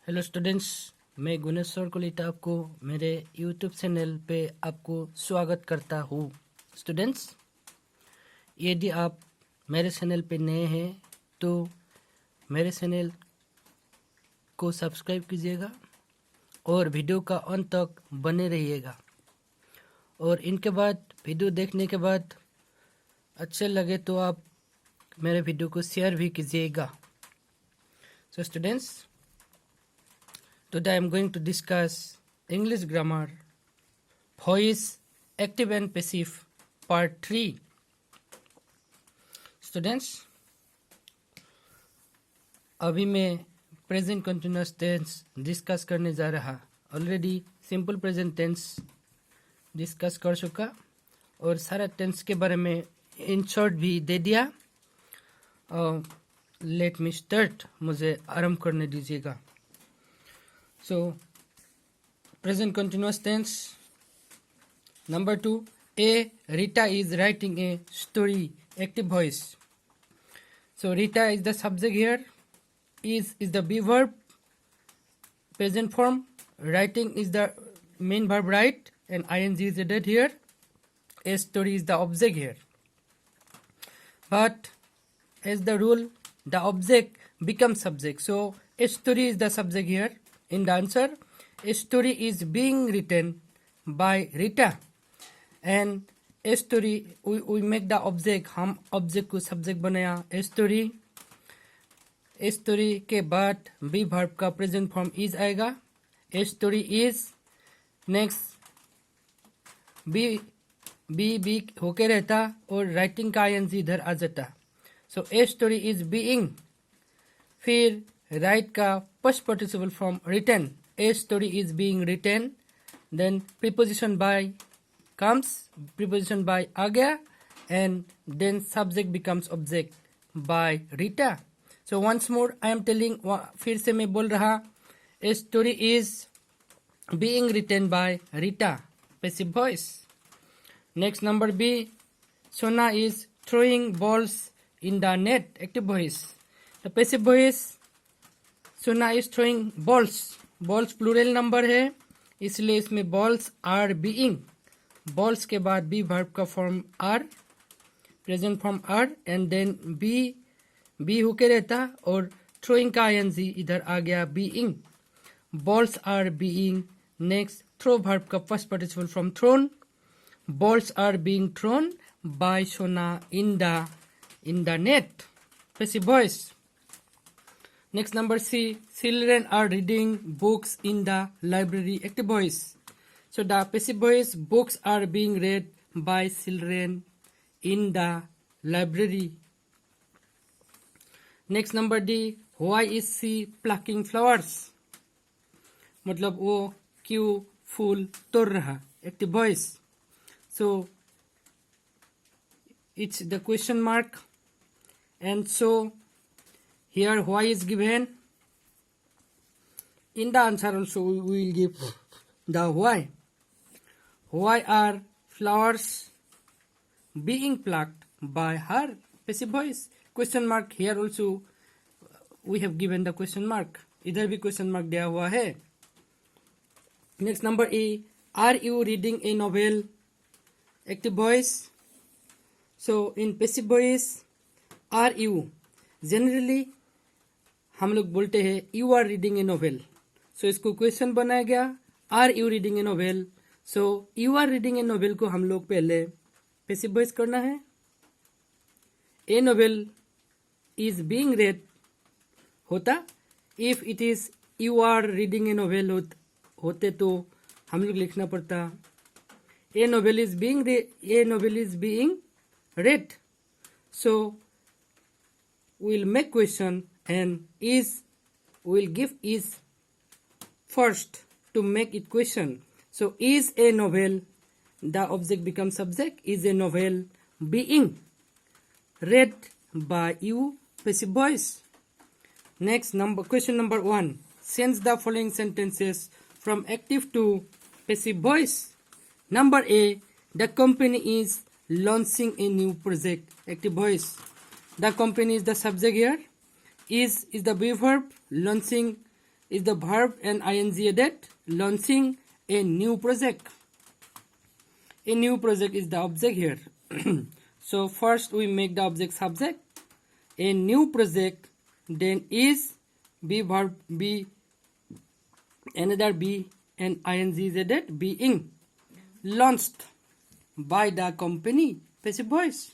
Hello students, मैं गुणेश्वर कलिता आपको मेरे यूट्यूब चैनल पे आपको स्वागत करता हूँ। स्टूडेंट्स, यदि आप मेरे चैनल पे नए हैं तो मेरे चैनल को सब्सक्राइब कीजिएगा और वीडियो का अंत तक बने रहिएगा। और इनके बाद वीडियो देखने के बाद अच्छे लगे तो आप मेरे वीडियो को शेयर भी कीजिएगा। So students, today I am going to discuss English grammar, voice, active and passive, part 3. Students, अभी मैं प्रेजेंट कंटिन्यूअस टेंस डिस्कस करने जा रहा। Already simple present tense discuss कर चुका और सारा टेंस के बारे में इन शॉर्ट भी दे दिया। लेट मी स्टार्ट, मुझे आरंभ करने दीजिएगा। So, present continuous tense. Number 2, A. Rita is writing a story. Active voice. So, Rita is the subject here. Is the be verb. Present form. Writing is the main verb, right? And ing is added here. A story is the object here. But as the rule, the object becomes subject. So, a story is the subject here. In the answer, a story is being written by Rita, and a story we make the object, हम object को subject बनाया a story के बाद be verb का present form is आएगा। a story is next be होके रहता और writing का ing इधर आ जाता। so a story is being, फिर write का first participle form written, a story is being written, then preposition by comes, preposition by आ गया, and then subject becomes object by Rita. So once more I am telling, फिर से मैं बोल रहा, a story is being written by Rita, passive voice. Next, number B, Sona is throwing balls in the net, active voice. The passive voice, Sona is throwing balls, balls plural number है इसलिए इसमें balls are being, balls के बाद be verb का form are, present form are, and then be होके रहता और throwing का आईएनजी इधर आ गया being, balls are being. Next, throw verb का first participle from thrown, balls are being thrown by Sona in the net, passive voice. Next, number C, children are reading books in the library, active voice. So the passive voice, books are being read by children in the library. Next, number D, why is she plucking flowers? मतलब वो क्यों फूल तोड़ रहा, active voice. So it's the question mark, and so here why is given. In the answer also we will give the why. Why are flowers being plucked by her, passive voice. Question mark, here also we have given the question mark, इधर भी question mark दिया हुआ है। Next, number E, are you reading a novel, active voice. So in passive voice, are you, generally हम लोग बोलते हैं you are reading a novel, so इसको क्वेश्चन बनाया गया, are you reading a novel. So you are reading a novel को हम लोग पहले पैसिव वॉइस करना है। A novel is being read होता, if it is you are reading a novel होते तो हम लोग लिखना पड़ता a novel is being read. So we'll make question and is will give is first to make it question. So is a novel, the object becomes subject, is a novel being read by you, passive voice. Next, question number 1, change the following sentences from active to passive voice. Number A, the company is launching a new project, active voice. The company is the subject here, is the be verb, launching is the verb and ing added. Launching a new project. A new project is the object here. So first we make the object subject. A new project, then is be verb be another be and ing is added. Being launched by the company. Passive voice.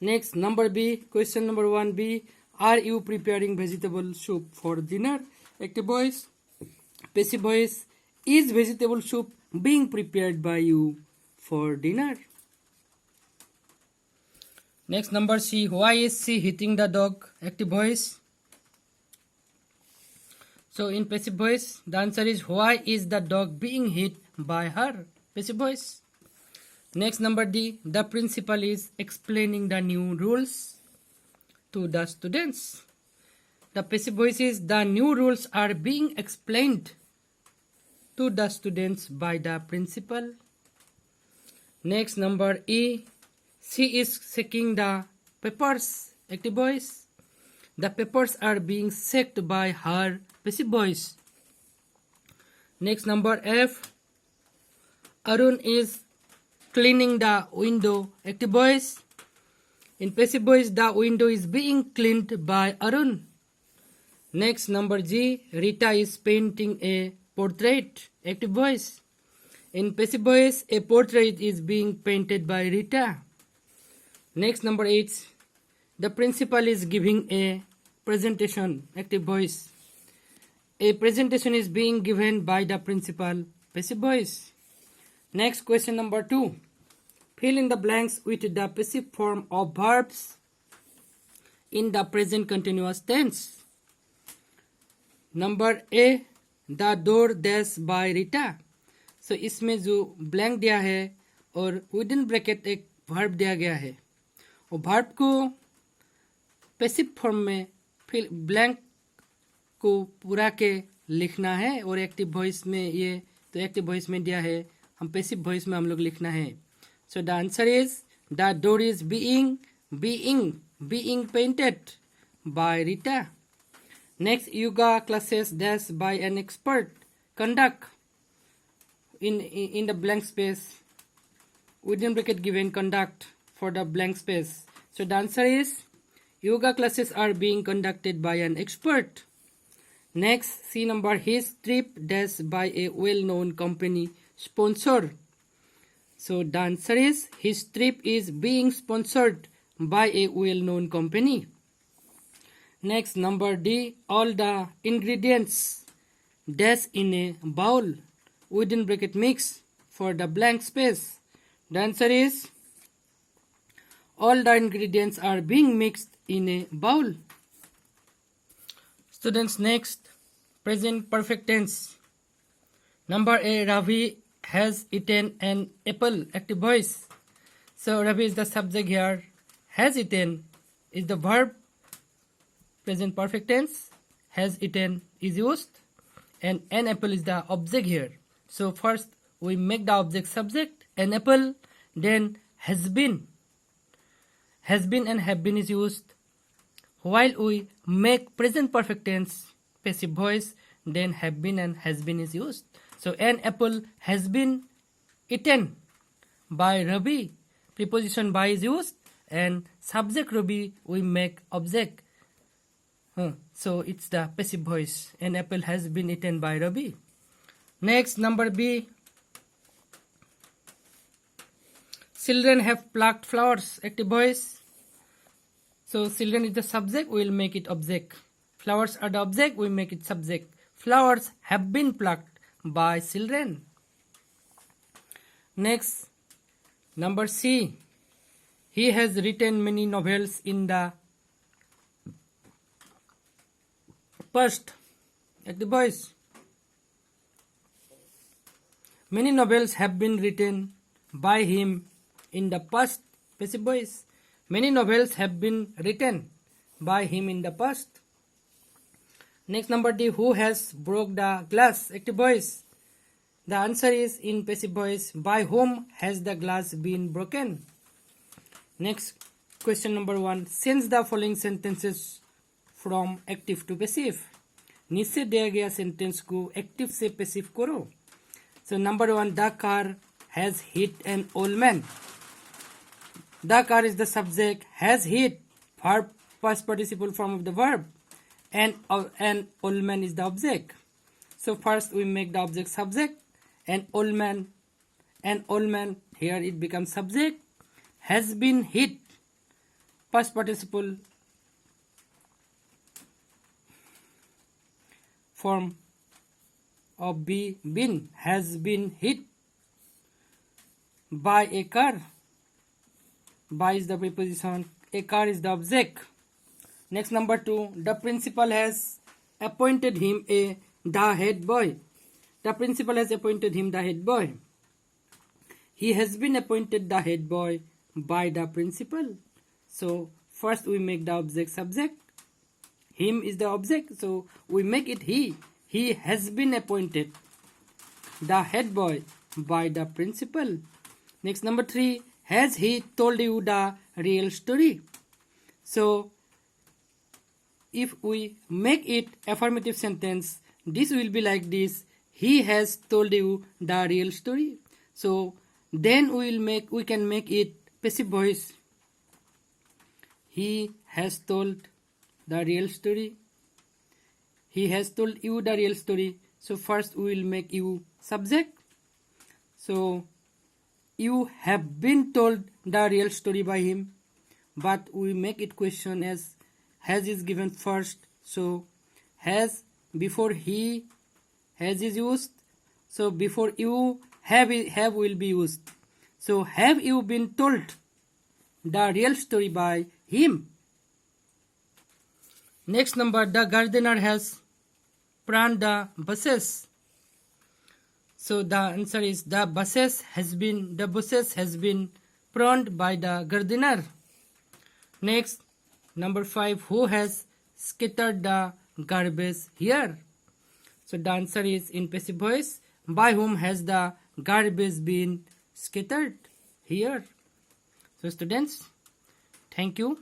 Next, number B, question number 1B. Are you preparing vegetable soup for dinner? Active voice. Passive voice. Is vegetable soup being prepared by you for dinner? Next, number C. Why is she hitting the dog? Active voice. So in passive voice, the answer is why is the dog being hit by her? Passive voice. Next, number D. The principal is explaining the new rules to the students. The passive voice is the new rules are being explained to the students by the principal. Next, number E. She is checking the papers. Active voice. The papers are being checked by her. Passive voice. Next, number F. Arun is cleaning the window. Active voice. In passive voice, the window is being cleaned by Arun. Next, number G. Rita is painting a portrait. Active voice. In passive voice, a portrait is being painted by Rita. Next, number 8. The principal is giving a presentation. Active voice. A presentation is being given by the principal. Passive voice. Next, question number 2. Fill in the blanks with the passive form of verbs in the present continuous tense. Number A. The door dash by Rita. So इसमें जो blank दिया है और within bracket एक verb दिया गया है और verb को passive form में फिर blank को पूरा के लिखना है और active voice में ये तो active voice में दिया है हम passive voice में हम लोग लिखना है. So the answer is the door is being painted by Rita. Next, yoga classes dash by an expert conduct in the blank space within bracket given conduct for the blank space. So the answer is yoga classes are being conducted by an expert. Next, C number, his trip dash by a well-known company sponsor. So the answer is his trip is being sponsored by a well-known company. Next, number D, all the ingredients dash in a bowl within bracket mix for the blank space. The answer is all the ingredients are being mixed in a bowl. Students, next, present perfect tense. Number A, Ravi has eaten an apple. Active voice. So Ravi is the subject here. Has eaten is the verb. Present perfect tense. Has eaten is used. And an apple is the object here. So first we make the object subject. An apple. Then has been. Has been and have been is used. While we make present perfect tense passive voice, then have been and has been is used. So an apple has been eaten by Ravi. Preposition by is used and subject Ravi we make object. So it's the passive voice. An apple has been eaten by Ravi. Next, number B. Children have plucked flowers. Active voice. So children is the subject, we will make it object. Flowers are the object, we make it subject. Flowers have been plucked by children. Next, number C. He has written many novels in the past. Active voice. Many novels have been written by him in the past. Passive voice. Many novels have been written by him in the past. Next, number D. Who has broke the glass? Active voice. The answer is in passive voice. By whom has the glass been broken? Next, question number 1. Change the following sentences from active to passive. नीचे दिया गया sentence को active से passive करो। So number 1, the car has hit an old man. The car is the subject, has hit verb past participle form of the verb, and old man is the object. So first we make the object subject, and old man here it becomes subject. Has been hit past participle form of be been, has been hit by a car. By is the preposition, a car is the object. Next, number 2, the principal has appointed him the head boy. The principal has appointed him the head boy. He has been appointed the head boy by the principal. So first we make the object subject. Him is the object, so we make it he. He has been appointed the head boy by the principal. Next, number 3, has he told you the real story? So if we make it affirmative sentence, this will be like this: he has told you the real story. So then we can make it passive voice. He has told the real story. He has told you the real story. So first we will make you subject. So you have been told the real story by him, but we make it question as has is given first. So has before he, has is used. So before you, have will be used. So have you been told the real story by him? Next number, the gardener has pruned the bushes. So the answer is the bushes has been pruned by the gardener. Next, number 5, who has scattered the garbage here? So the answer is in passive voice, by whom has the garbage been scattered here? So students, thank you.